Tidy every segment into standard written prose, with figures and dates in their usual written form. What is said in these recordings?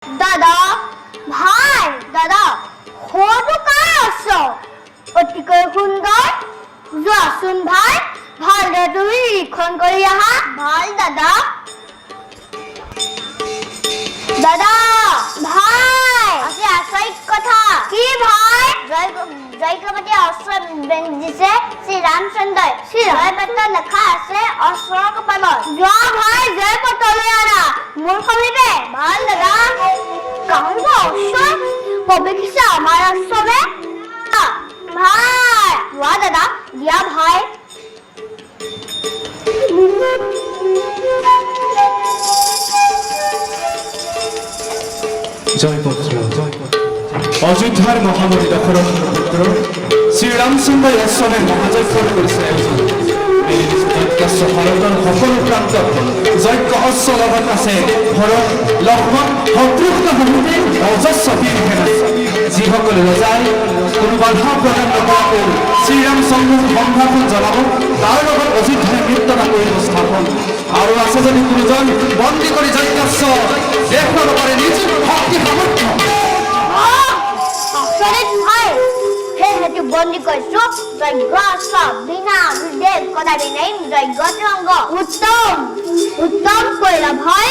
দাদা ভাই দাদা সৰু কাৰ আছ অতিকৈ সুন্দৰ যোৱাচোন ভাই ভালদৰে তুমি নিৰীক্ষণ কৰি আহা ভাল দাদা দাদা ভাই আছে আচৰিত কথা কি ভাই জয়কবতী অস্ত্ৰ দিছে শ্ৰী ৰামচন্দ্ৰই জয়পত্ৰ লেখা আছে অস্ত্ৰৰ কপালত যোৱা ভাই জয়পত্ৰ লৈ আনা মোৰ সমীপে ভাল দাদা কাহুব অস্ত্ৰ পবিত্ৰিছে আমাৰ অস্ত্ৰবে ভাই যোৱা দাদা দিয়া ভাই জয়পুত্র অযোধ্যার মহাবলী দশরথের পুত্র শ্রীরামচন্দ্র অশ্বমের মহাযজ্ঞ কৰিছে ভাৰতৰ সকলো প্ৰান্তত যজ্ঞ অশ্ব লগত আছে ভৰত লক্ষ্মণ শত্ৰুঘ্ন সহিতে অজস্ৰ বীৰ সেনা যিসকলে ৰজাই কোনো বাধা প্ৰদান নকৰাকৈ শ্ৰীৰামচন্দ্ৰক সম্ভাষণ জনাব তাৰ লগত অযোধ্যাৰ মৃত্যুতা কৰিব স্থাপন আৰু আছে যদি কোনোজন বন্দী কৰি যজ্ঞস্ব দেখুৱাব পাৰে নিজৰ শক্তি সামৰ্থ্য বন্দী কৰিছো যজ্ঞ বিনা বিদেৱ কদাপি নাই যজ্ঞ অংগ উত্তম উত্তম কৰিলা ভাই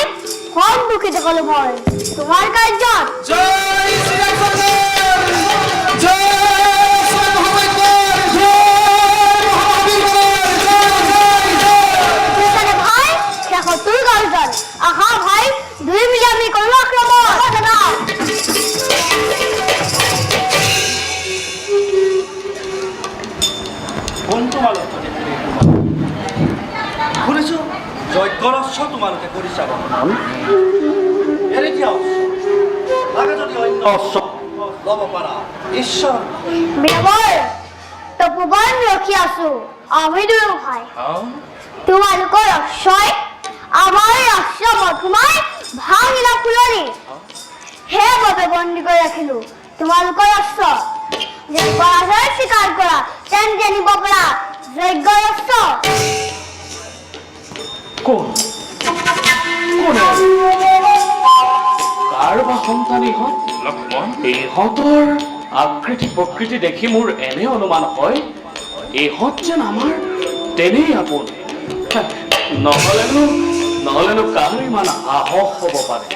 সন্মুখীত হলো ভয় তোমাৰ কাৰ্যত জয় শ্ৰীৰামচন্দ্ৰ জয় ভাই তোৰ কাৰ্যত আহা ভাই দুই মিলি আমি কৰো আক্ৰমণ দাদা শুনিছো যজ্ঞৰ অস্ত্ৰ তোমালোকে কৰিছা এনে কি লাগে যদি অন্য অস্ত্ৰ ল'ব পাৰা ঈশ্বৰ বিৰবল তপোবন ৰখি আছো আমি দুয়ো ভাই তোমালোকৰ অক্ষয় আমাৰ অস্ত্ৰ বৰ্তমান ভাঙিলা ফুলনি সেইবাবে বন্দী কৰি ৰাখিলো তোমালোকৰ অস্ত্ৰ যদি পৰাজয় স্বীকাৰ কৰা তেন্তে নিব পৰা যজ্ঞৰ অস্ত্ৰ কোন কাৰ বা সন্তান ইহঁত লক্ষ্মণ ইহঁতৰ আকৃতি প্ৰকৃতি দেখি মোৰ এনে অনুমান হয় ইহঁত যেন আমাৰ তেনেই আপোন নহলেনো কাৰ ইমান সাহস হ'ব পাৰে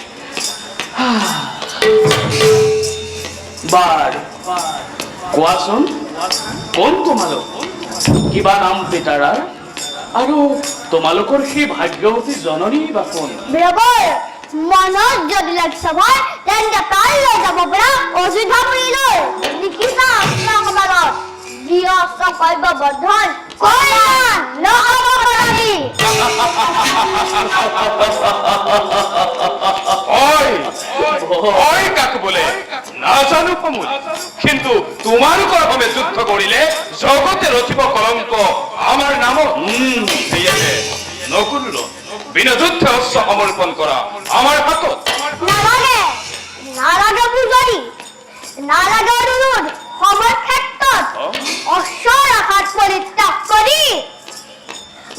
বাৰু কোৱাচোন কোন তোমালোক কিবা নাম পিতাৰাৰ আৰু তোমালোকৰ সেই ভাগ্যৱতী জননী বা কোন বিৰবল মনত যদি লাগিছে ভাই তেন্তে কাইলৈ যাব পৰা অযোধ্যাপুৰীলৈ লিখিছা অস্ত্ৰকমালত যি অস্ত্ৰ কৰ্ব বৰ্ধন কল্যাণ নহ'ব পৰাধী ওই কাকু বলে নাজানো সমুল কিন্তু তোমালোকৰ বাবে যুদ্ধ কৰিলে জগতে ৰচিব কলংক আমাৰ নামত নকৰিল বিনা যুদ্ধে অস্ত্ৰ সমৰ্পণ কৰা আমাৰ হাতত নালাগে নালাগে বুজনি নালাগে অনুৰোধ সময় ক্ষেত্ৰত অস্ত্ৰৰ আঘাত পৰিত্যাগ কৰি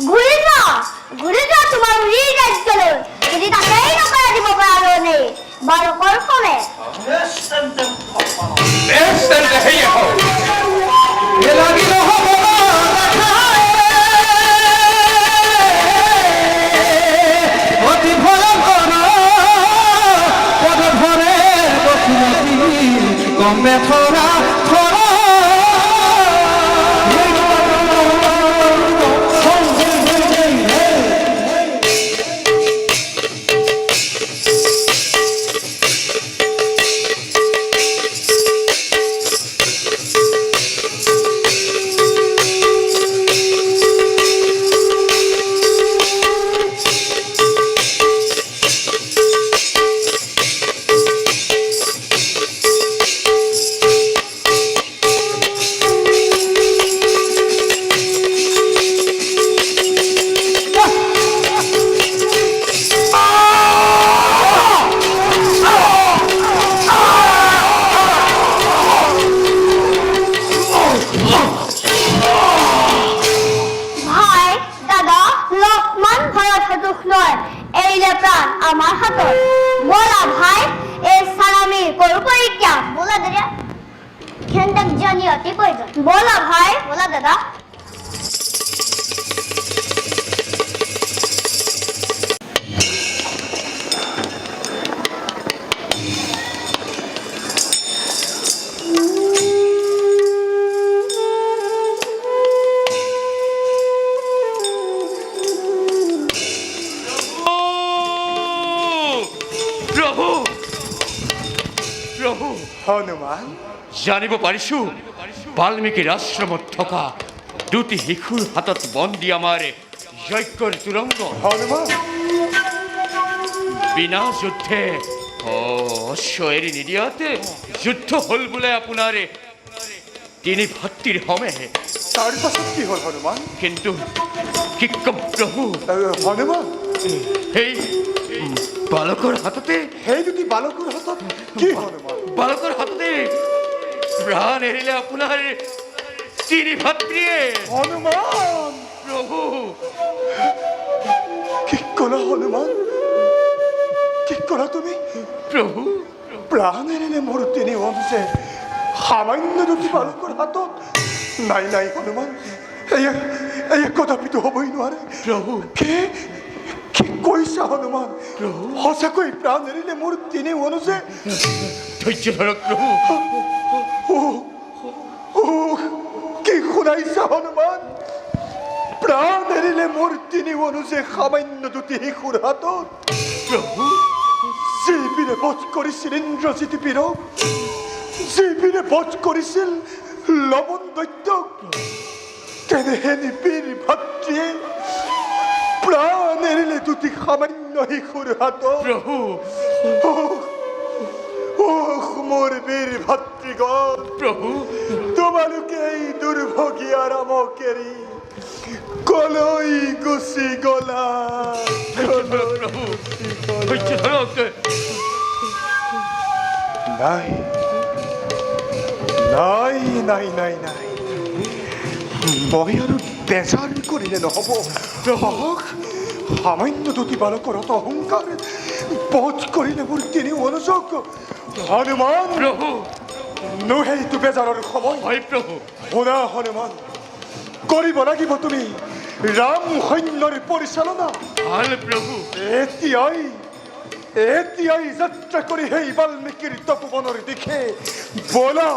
ঘূৰি যোৱা তোমাৰ উৰিৰ ৰাজ্যলৈ যদি তাকেই নকৰা দিব পৰা ৰণে বাৰু কৰ্ষমে বেছ তেন্তে সেয়ে হওক এলাগি নহ'ব অতি ভয়ংকৰ পদ ধৰে দক্ষিণতী গমে থৰা সাৱধানী অতি প্ৰয়োজন ব'লা ভাই ব'লা দাদা প্ৰভু প্ৰভু হনুমান জানিব পাৰিছো বাল্মীকিৰ আশ্ৰমত থকা দুটি শিশুৰ হাতত বন্দী আমাৰ যজ্ঞৰ তুৰংগ হনুমান বিনা যুদ্ধে অশ্ব এৰি নিদিয়াতে যুদ্ধ হ'ল বোলে আপোনাৰ তিনি ভাতৃৰ সমেহ তাৰপাছত কি হ'ল হনুমান কিন্তু কি কম প্ৰভু হনুমান সেই বালকৰ হাততে সেই দুটি বালকৰ হাতত কি হনুমান বালকৰ হাততে প্ৰাণ এৰিলে আপোনাৰ তিনি ভাতৃয়ে হনুমান প্ৰভু কি ক'লা হনুমান কি ক'লা তুমি প্ৰভু প্ৰাণ এৰিলে মোৰ তিনি অনুজে সামান্য দুটি বালকৰ হাতত নাই নাই হনুমান এয়া কদাপিতো হ'বই নোৱাৰে প্ৰভু কি কি কৈছা হনুমান সঁচাকৈ প্ৰাণ এৰিলে মোৰ তিনি অনুজে ধৈৰ্য ধৰক প্ৰভু কি শুনাইছা হনুমান প্ৰাণ এৰিলে মোৰ তিনি অনুজে সামান্য দুটি শিশুৰ হাতত প্ৰভু যি বীৰে বধ কৰিছিল ইন্দ্ৰজিৎ বীৰক যি বীৰে বধ কৰিছিল লৱণ দৈত্যক তেনেহেনি বীৰ ভাতৃয়ে প্ৰাণ এৰিলে দুটি সামান্য শিশুৰ হাতত প্ৰভু মোৰ বীৰ ভাতৃগণ প্ৰভু তোমালোকে এই দুৰ্ভগীয়া ৰামক এৰি কলৈ গুচি গলা প্ৰভু ধৈৰ্য ধৰক নাই নাই নাই নাই নাই মই আৰু বেজাৰ কৰিলে নহ'ব সামান্য দুটি বালকৰ হত অহংকাৰ বধ কৰিলে মোৰ তিনি অনুযোগ হনুমান প্ৰভু নহৈতো বেজাৰৰ সময় হয় প্ৰভু শুনা হনুমান কৰিব লাগিব তুমি ৰাম সৈন্যৰ পৰিচালনা ভাল প্ৰভু এতিয়াই যাত্ৰা কৰি সেই বাল্মীকিৰ তপোবনৰ দিশে বলা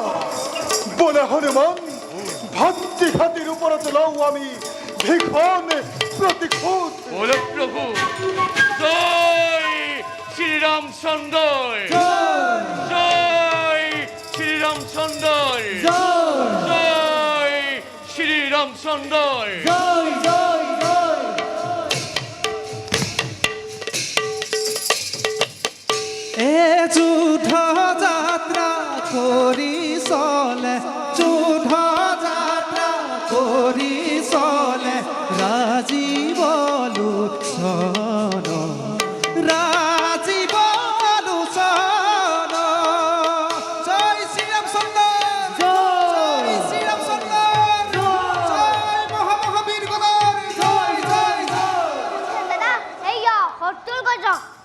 বলা হনুমান ভাতৃ ঘাতিৰ ওপৰত লওঁ আমি ভীষণ প্ৰতিশোধ বলক প্ৰভু জয় শ্ৰীৰামচন্দ্ৰ জয় শ্ৰীৰামচন্দ্ৰ জয় শ্ৰীৰামচন্দ্ৰ এ যুদ্ধ যাত্ৰা কৰি চলে যুদ্ধ যাত্ৰা কৰি